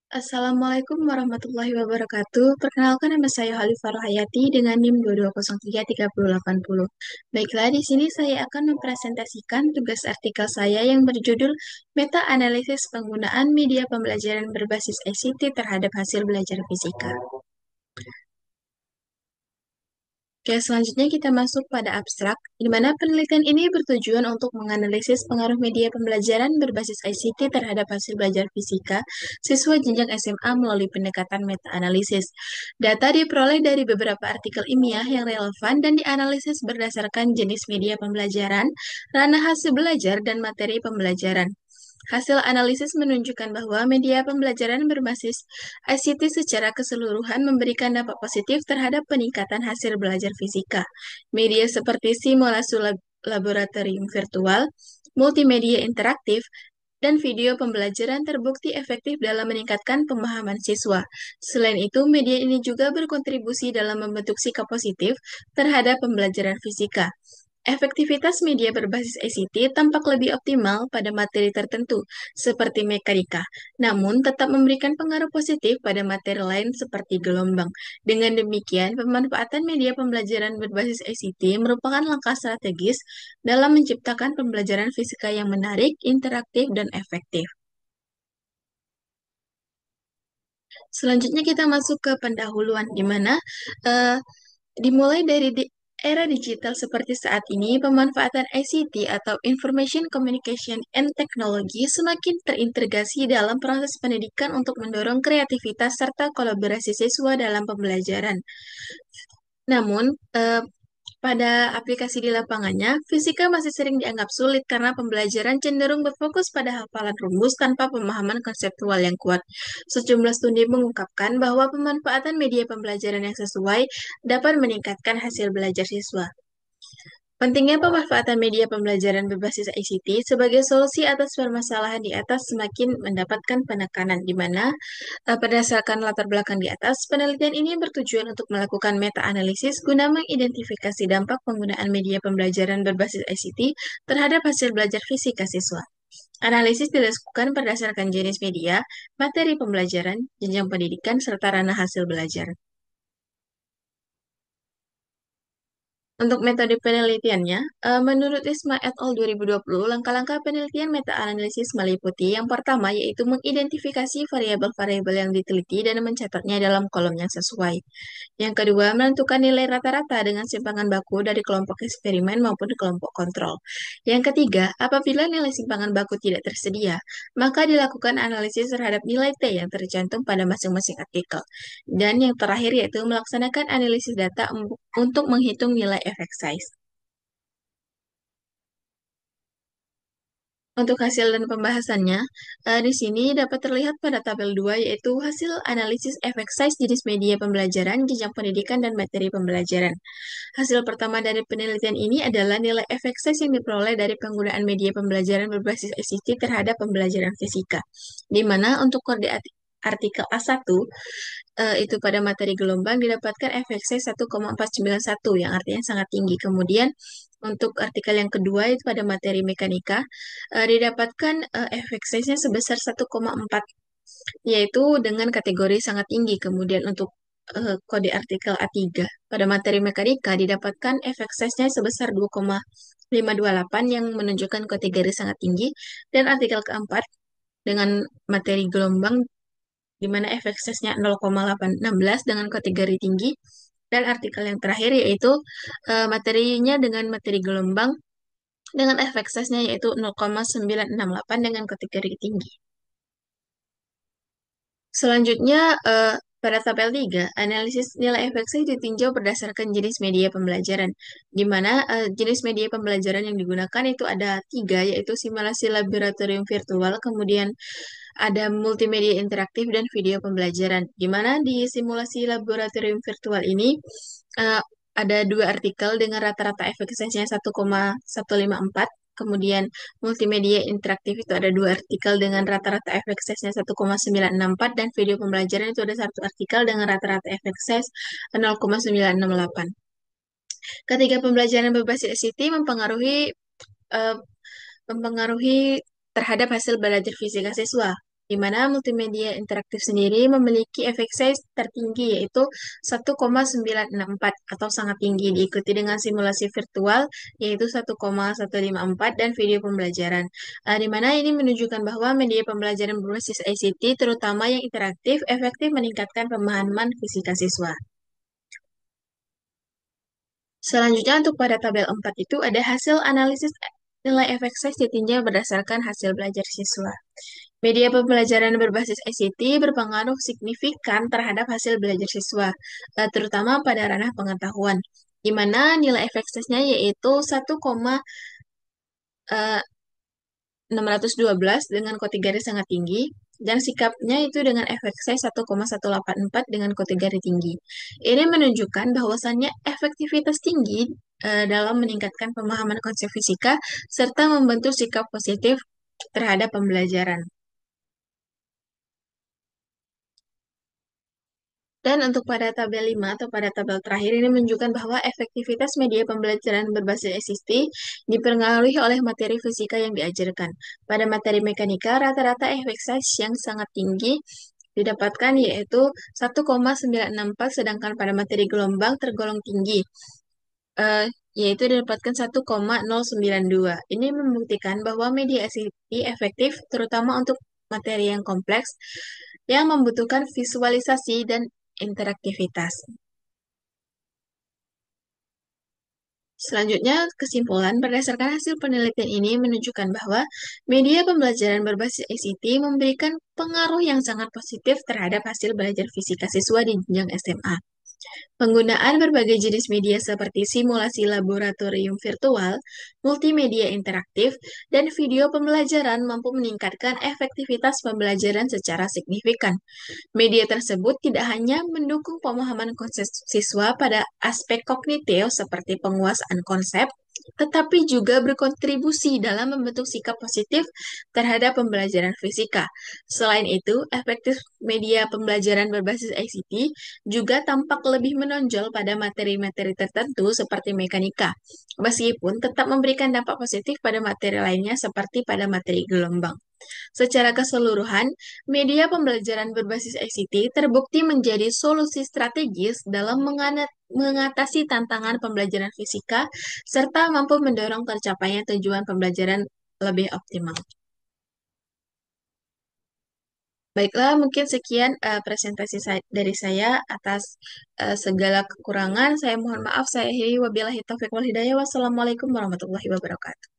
Assalamualaikum warahmatullahi wabarakatuh. Perkenalkan nama saya Halifah Rohayati dengan NIM 220333080. Baiklah, di sini saya akan mempresentasikan tugas artikel saya yang berjudul Meta Analisis Penggunaan Media Pembelajaran Berbasis ICT terhadap Hasil Belajar Fisika. Oke, selanjutnya kita masuk pada abstrak, di mana penelitian ini bertujuan untuk menganalisis pengaruh media pembelajaran berbasis ICT terhadap hasil belajar fisika siswa jenjang SMA melalui pendekatan meta-analisis. Data diperoleh dari beberapa artikel ilmiah yang relevan dan dianalisis berdasarkan jenis media pembelajaran, ranah hasil belajar, dan materi pembelajaran. Hasil analisis menunjukkan bahwa media pembelajaran berbasis ICT secara keseluruhan memberikan dampak positif terhadap peningkatan hasil belajar fisika. Media seperti simulasi laboratorium virtual, multimedia interaktif, dan video pembelajaran terbukti efektif dalam meningkatkan pemahaman siswa. Selain itu, media ini juga berkontribusi dalam membentuk sikap positif terhadap pembelajaran fisika. Efektivitas media berbasis ICT tampak lebih optimal pada materi tertentu, seperti mekanika, namun tetap memberikan pengaruh positif pada materi lain seperti gelombang. Dengan demikian, pemanfaatan media pembelajaran berbasis ICT merupakan langkah strategis dalam menciptakan pembelajaran fisika yang menarik, interaktif, dan efektif. Selanjutnya kita masuk ke pendahuluan, di mana eh, dimulai dari era digital seperti saat ini, pemanfaatan ICT atau Information Communication and Technology semakin terintegrasi dalam proses pendidikan untuk mendorong kreativitas serta kolaborasi siswa dalam pembelajaran. Namun, pada aplikasi di lapangannya, fisika masih sering dianggap sulit karena pembelajaran cenderung berfokus pada hafalan rumus tanpa pemahaman konseptual yang kuat. Sejumlah studi mengungkapkan bahwa pemanfaatan media pembelajaran yang sesuai dapat meningkatkan hasil belajar siswa. Pentingnya pemanfaatan media pembelajaran berbasis ICT sebagai solusi atas permasalahan di atas semakin mendapatkan penekanan, di mana berdasarkan latar belakang di atas, penelitian ini bertujuan untuk melakukan meta-analisis guna mengidentifikasi dampak penggunaan media pembelajaran berbasis ICT terhadap hasil belajar fisika siswa. Analisis dilakukan berdasarkan jenis media, materi pembelajaran, jenjang pendidikan, serta ranah hasil belajar. Untuk metode penelitiannya, menurut Isma et al. 2020, langkah-langkah penelitian meta-analisis meliputi yang pertama yaitu mengidentifikasi variabel-variabel yang diteliti dan mencatatnya dalam kolom yang sesuai. Yang kedua, menentukan nilai rata-rata dengan simpangan baku dari kelompok eksperimen maupun kelompok kontrol. Yang ketiga, apabila nilai simpangan baku tidak tersedia, maka dilakukan analisis terhadap nilai T yang tercantum pada masing-masing artikel. Dan yang terakhir yaitu melaksanakan analisis data untuk menghitung nilai efek size. Untuk hasil dan pembahasannya, di sini dapat terlihat pada tabel 2 yaitu hasil analisis efek size jenis media pembelajaran, jenjang pendidikan, dan materi pembelajaran. Hasil pertama dari penelitian ini adalah nilai efek size yang diperoleh dari penggunaan media pembelajaran berbasis ICT terhadap pembelajaran fisika, di mana untuk kode artikel A1 itu pada materi gelombang didapatkan efek size 1,491 yang artinya sangat tinggi. Kemudian untuk artikel yang kedua itu pada materi mekanika didapatkan efek size-nya sebesar 1,4 yaitu dengan kategori sangat tinggi. Kemudian untuk kode artikel A3 pada materi mekanika didapatkan efek size-nya sebesar 2,528 yang menunjukkan kategori sangat tinggi dan artikel keempat dengan materi gelombang di mana efek size-nya 0,816 dengan kategori tinggi dan artikel yang terakhir yaitu materinya dengan materi gelombang dengan efek size-nya yaitu 0,968 dengan kategori tinggi. Selanjutnya, pada tabel 3, analisis nilai efek size ditinjau berdasarkan jenis media pembelajaran, di mana jenis media pembelajaran yang digunakan itu ada 3, yaitu simulasi laboratorium virtual, kemudian ada multimedia interaktif, dan video pembelajaran, di mana di simulasi laboratorium virtual ini eh, ada 2 artikel dengan rata-rata efek size-nya 1,154. Kemudian multimedia interaktif itu ada 2 artikel dengan rata-rata efek size-nya 1,964 dan video pembelajaran itu ada 1 artikel dengan rata-rata efek size 0,968. Ketiga pembelajaran berbasis ICT mempengaruhi eh, mempengaruhi terhadap hasil belajar fisika siswa. di mana multimedia interaktif sendiri memiliki efek size tertinggi yaitu 1,964 atau sangat tinggi, diikuti dengan simulasi virtual yaitu 1,154 dan video pembelajaran. Di mana ini menunjukkan bahwa media pembelajaran berbasis ICT, terutama yang interaktif, efektif meningkatkan pemahaman fisika siswa. Selanjutnya untuk pada tabel 4 itu ada hasil analisis nilai efek size ditinjau berdasarkan hasil belajar siswa. Media pembelajaran berbasis ICT berpengaruh signifikan terhadap hasil belajar siswa, terutama pada ranah pengetahuan, di mana nilai efek size-nya yaitu 1,612 dengan kode garis sangat tinggi, dan sikapnya itu dengan efek size 1,184 dengan kode garis tinggi. Ini menunjukkan bahwasannya efektivitas tinggi dalam meningkatkan pemahaman konsep fisika serta membentuk sikap positif terhadap pembelajaran. Dan untuk pada tabel 5 atau pada tabel terakhir ini menunjukkan bahwa efektivitas media pembelajaran berbasis ICT dipengaruhi oleh materi fisika yang diajarkan. Pada materi mekanika, rata-rata efek size yang sangat tinggi didapatkan yaitu 1,964, sedangkan pada materi gelombang tergolong tinggi, eh, yaitu didapatkan 1,092. Ini membuktikan bahwa media ICT efektif terutama untuk materi yang kompleks yang membutuhkan visualisasi dan interaktivitas. Selanjutnya, kesimpulan berdasarkan hasil penelitian ini menunjukkan bahwa media pembelajaran berbasis ICT memberikan pengaruh yang sangat positif terhadap hasil belajar fisika siswa di jenjang SMA. Penggunaan berbagai jenis media seperti simulasi laboratorium virtual, multimedia interaktif, dan video pembelajaran mampu meningkatkan efektivitas pembelajaran secara signifikan. Media tersebut tidak hanya mendukung pemahaman konsep siswa pada aspek kognitif seperti penguasaan konsep, tetapi juga berkontribusi dalam membentuk sikap positif terhadap pembelajaran fisika. Selain itu, efektif media pembelajaran berbasis ICT juga tampak lebih menonjol pada materi-materi tertentu seperti mekanika, meskipun tetap memberikan dampak positif pada materi lainnya seperti pada materi gelombang. Secara keseluruhan, media pembelajaran berbasis ICT terbukti menjadi solusi strategis dalam mengatasi tantangan pembelajaran fisika serta mampu mendorong tercapainya tujuan pembelajaran lebih optimal. Baiklah, mungkin sekian presentasi dari saya atas segala kekurangan. Saya mohon maaf, saya akhiri wabillahi taufiq wal hidayah. Wassalamualaikum warahmatullahi wabarakatuh.